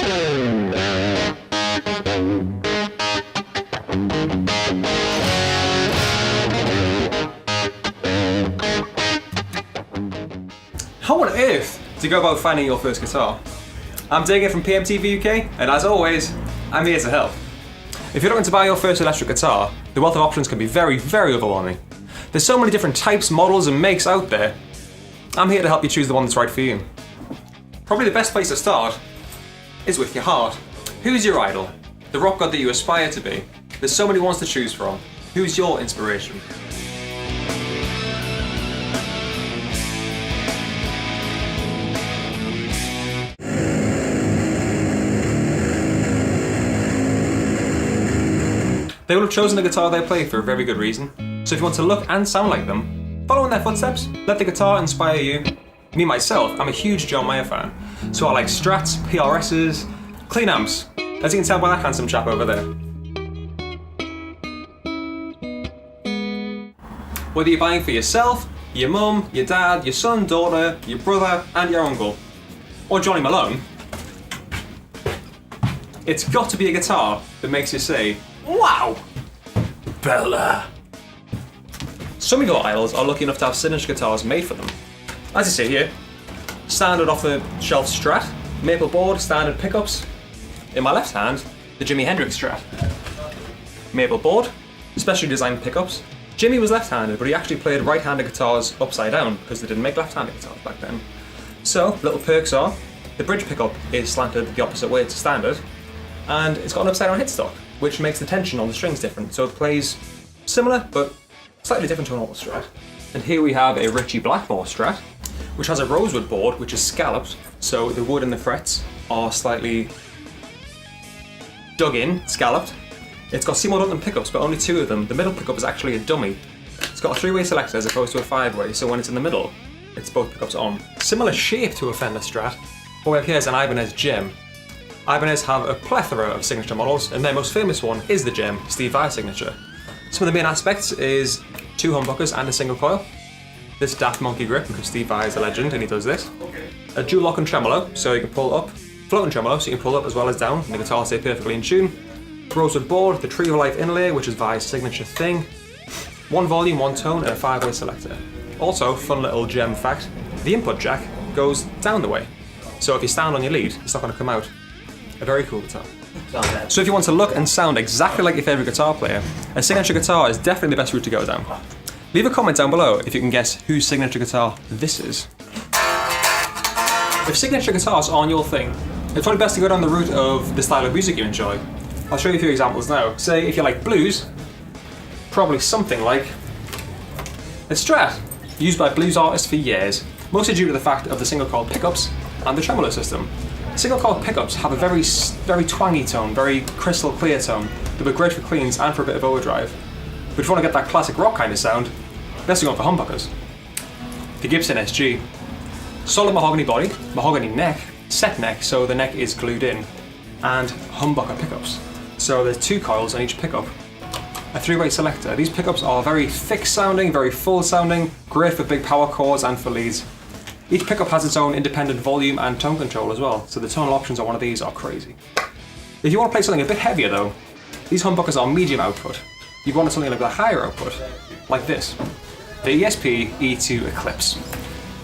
How on earth do you go about finding your first guitar? I'm Dagan from PMTV UK, and as always, I'm here to help. If you're looking to buy your first electric guitar, the wealth of options can be very, very overwhelming. There's so many different types, models, and makes out there. I'm here to help you choose the one that's right for you. Probably the best place to start is with your heart. Who's your idol? The rock god that you aspire to be? There's so many ones to choose from. Who's your inspiration? They will have chosen the guitar they play for a very good reason. So if you want to look and sound like them, follow in their footsteps, let the guitar inspire you. Me myself, I'm a huge John Mayer fan, so I like Strats, PRSs, clean amps, as you can tell by that handsome chap over there. Whether you're buying for yourself, your mum, your dad, your son, daughter, your brother, and your uncle, or Johnny Malone, it's got to be a guitar that makes you say, "Wow, Bella." Some of your idols are lucky enough to have signature guitars made for them. As you see here, standard off-the-shelf Strat, maple board, standard pickups. In my left hand, the Jimi Hendrix Strat. Maple board, specially designed pickups. Jimmy was left-handed, but he actually played right-handed guitars upside down because they didn't make left-handed guitars back then. So, little perks are, the bridge pickup is slanted the opposite way to standard, and it's got an upside-down headstock, which makes the tension on the strings different, so it plays similar, but slightly different to a normal Strat. And here we have a Ritchie Blackmore Strat, which has a rosewood board, which is scalloped, so the wood and the frets are slightly dug in, scalloped. It's got Seymour Duncan pickups, but only 2 of them. The middle pickup is actually a dummy. It's got a 3-way selector as opposed to a 5-way, so when it's in the middle, it's both pickups on. Similar shape to a Fender Strat, what we have here is an Ibanez Gem. Ibanez have a plethora of signature models, and their most famous one is the Gem, Steve Vai signature. Some of the main aspects is 2 humbuckers and a single coil. This Daft Monkey grip, because Steve Vai is a legend and he does this. A dual lock and tremolo, so you can pull up. Floating tremolo, so you can pull up as well as down, and the guitar stay perfectly in tune. Rosewood board, the Tree of Life inlay, which is Vai's signature thing. 1 volume, 1 tone, and a 5-way selector. Also, fun little Gem fact, the input jack goes down the way. So if you stand on your lead, it's not going to come out. A very cool guitar. So if you want to look and sound exactly like your favourite guitar player, a signature guitar is definitely the best route to go down. Leave a comment down below if you can guess whose signature guitar this is. If signature guitars aren't your thing, it's probably best to go down the route of the style of music you enjoy. I'll show you a few examples now. Say if you like blues, probably something like a Strat, used by blues artists for years, mostly due to the fact of the single coil pickups and the tremolo system. Single coil pickups have a very twangy tone, very crystal clear tone that are great for cleans and for a bit of overdrive. But if you want to get that classic rock kind of sound, best to go for humbuckers. The Gibson SG. Solid mahogany body, mahogany neck, set neck so the neck is glued in, and humbucker pickups. So there's 2 coils on each pickup. A 3-way selector. These pickups are very thick sounding, very full sounding, great for big power chords and for leads. Each pickup has its own independent volume and tone control as well, so the tonal options on one of these are crazy. If you want to play something a bit heavier though, these humbuckers are medium output. You want something like a higher output, like this. The ESP E2 Eclipse.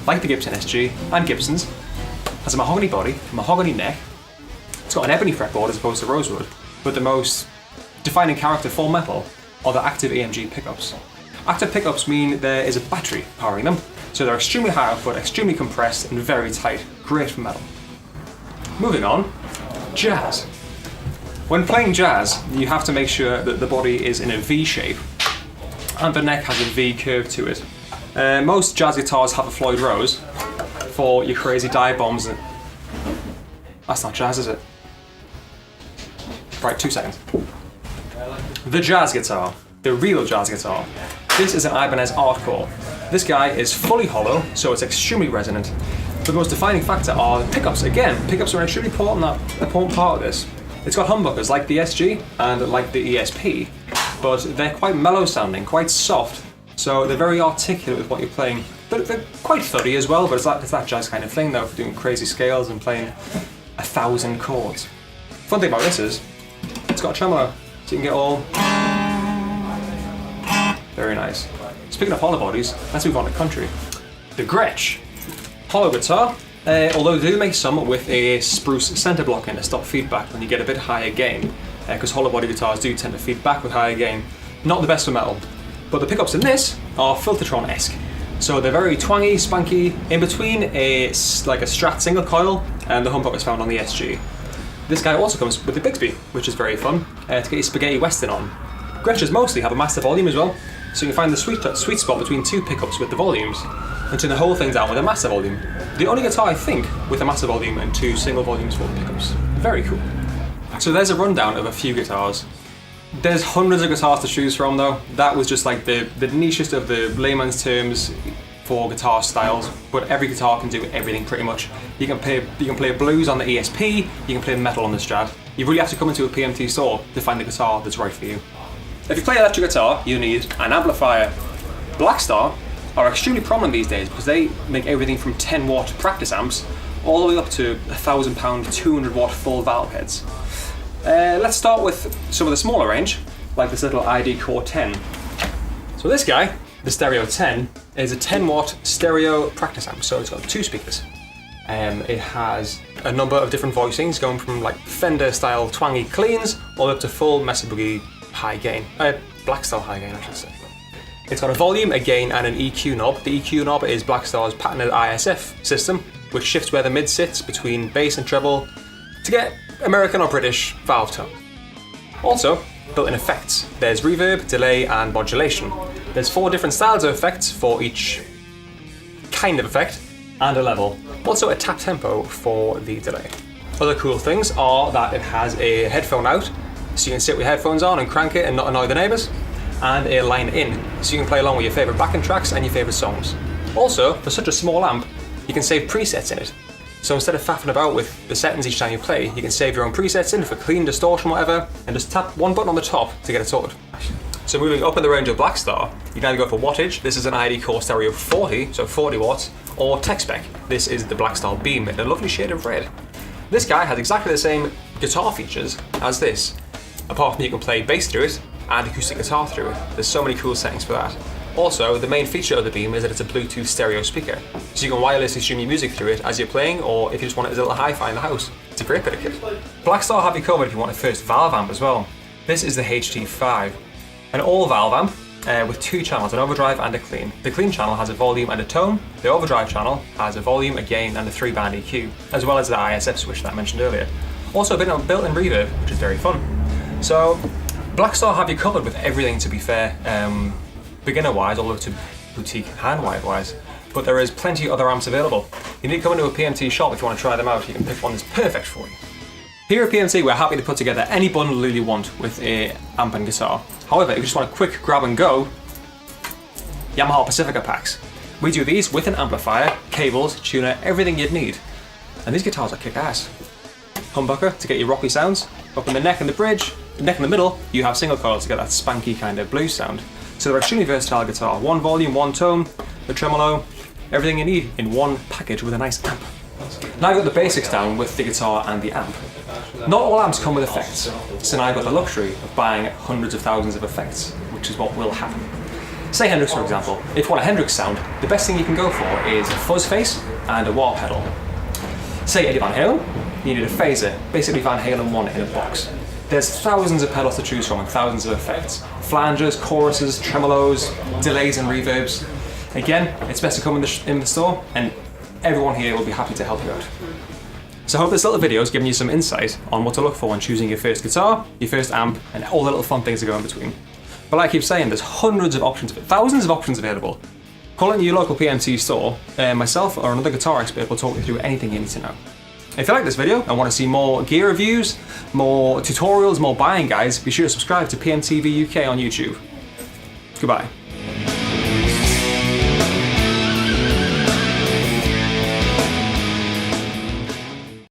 Like the Gibson SG and Gibson's, has a mahogany body, mahogany neck. It's got an ebony fretboard as opposed to rosewood, but the most defining character for metal are the active AMG pickups. Active pickups mean there is a battery powering them, so they're extremely high output, extremely compressed, and very tight. Great for metal. Moving on, jazz. When playing jazz, you have to make sure that the body is in a V shape, and the neck has a V curve to it. Most jazz guitars have a Floyd Rose for your crazy dive bombs. That's not jazz, is it? Right, 2 seconds. The jazz guitar, the real jazz guitar. This is an Ibanez Artcore. This guy is fully hollow, so it's extremely resonant. The most defining factor are the pickups. Again, pickups are an extremely important part of this. It's got humbuckers like the SG and like the ESP, but they're quite mellow sounding, quite soft, so they're very articulate with what you're playing. They're quite thuddy as well, but it's that jazz kind of thing though, for doing crazy scales and playing 1,000 chords. Fun thing about this is, it's got a tremolo, so you can get all... Very nice. Speaking of hollow bodies, let's move on to country. The Gretsch. Hollow guitar, although they do make some with a spruce center block in to stop feedback when you get a bit higher gain, because hollow body guitars do tend to feed back with higher gain. Not the best for metal, but the pickups in this are Filtertron-esque. So they're very twangy, spunky, in between a Strat single coil and the humbuckers found on the SG. This guy also comes with the Bigsby, which is very fun to get your spaghetti western on. Gretsch's mostly have a master volume as well, so you can find the sweet spot between two pickups with the volumes, and turn the whole thing down with a master volume. The only guitar, I think, with a master volume and two single volumes for the pickups. Very cool. So there's a rundown of a few guitars. There's hundreds of guitars to choose from though. That was just like the nichest of the layman's terms for guitar styles, but every guitar can do everything pretty much. You can play blues on the ESP, you can play metal on the Strat. You really have to come into a PMT store to find the guitar that's right for you. If you play electric guitar, you need an amplifier. Blackstar are extremely prominent these days because they make everything from 10 watt practice amps all the way up to £1,000 200 watt full valve heads. Let's start with some of the smaller range, like this little ID Core 10. So this guy, the Stereo 10, is a 10 watt stereo practice amp, so it's got two speakers. It has a number of different voicings going from like Fender style twangy cleans all up to full Mesa Boogie high gain, Blackstar high gain I should say. It's got a volume, a gain and an EQ knob. The EQ knob is Blackstar's patented ISF system, which shifts where the mid sits between bass and treble to get American or British valve tone. Also, built-in effects. There's reverb, delay and modulation. There's 4 different styles of effects for each kind of effect, and a level. Also a tap tempo for the delay. Other cool things are that it has a headphone out, so you can sit with headphones on and crank it and not annoy the neighbours, and a line in, so you can play along with your favourite backing tracks and your favourite songs. Also, for such a small amp, you can save presets in it. So instead of faffing about with the settings each time you play, you can save your own presets in for clean, distortion, whatever, and just tap one button on the top to get it sorted. So moving up in the range of Blackstar, you can either go for wattage, this is an ID Core Stereo 40, so 40 watts, or Tech Spec, this is the Blackstar Beam in a lovely shade of red. This guy has exactly the same guitar features as this, apart from you can play bass through it and acoustic guitar through it. There's so many cool settings for that. Also, the main feature of the Beam is that it's a Bluetooth stereo speaker, so you can wirelessly stream your music through it as you're playing, or if you just want it as a little hi-fi in the house. It's a great bit of kit. Blackstar have you covered if you want a first valve amp as well. This is the HT5, an all-valve amp with 2 channels, an overdrive and a clean. The clean channel has a volume and a tone, the overdrive channel has a volume, a gain and a 3-band EQ, as well as the ISF switch that I mentioned earlier. Also a bit of built-in reverb, which is very fun. So, Blackstar have you covered with everything, to be fair. Beginner-wise, all the way to boutique hand-wide-wise, but there is plenty of other amps available. You need to come into a PMT shop if you want to try them out. You can pick one that's perfect for you. Here at PMT, we're happy to put together any bundle you want with a amp and guitar. However, if you just want a quick grab and go, Yamaha Pacifica packs. We do these with an amplifier, cables, tuner, everything you'd need. And these guitars are kick-ass. Humbucker to get your rocky sounds. Up in the neck and the bridge, the neck in the middle, you have single coils to get that spanky kind of blues sound. So they're extremely versatile guitar. 1 volume, 1 tone, the tremolo, everything you need in one package with a nice amp. Now I've got the basics down with the guitar and the amp. Not all amps come with effects, so now I've got the luxury of buying hundreds of thousands of effects, which is what will happen. Say Hendrix, for example. If you want a Hendrix sound, the best thing you can go for is a fuzz face and a wah pedal. Say Eddie Van Halen, you need a phaser, basically Van Halen 1 in a box. There's thousands of pedals to choose from and thousands of effects. Flanges, choruses, tremolos, delays and reverbs. Again, it's best to come in the store and everyone here will be happy to help you out. So I hope this little video has given you some insight on what to look for when choosing your first guitar, your first amp, and all the little fun things that go in between. But like I keep saying, there's hundreds of options, thousands of options available. Call into your local PMT store, myself or another guitar expert will talk you through anything you need to know. If you like this video and want to see more gear reviews, more tutorials, more buying guides, be sure to subscribe to PMTV UK on YouTube. Goodbye.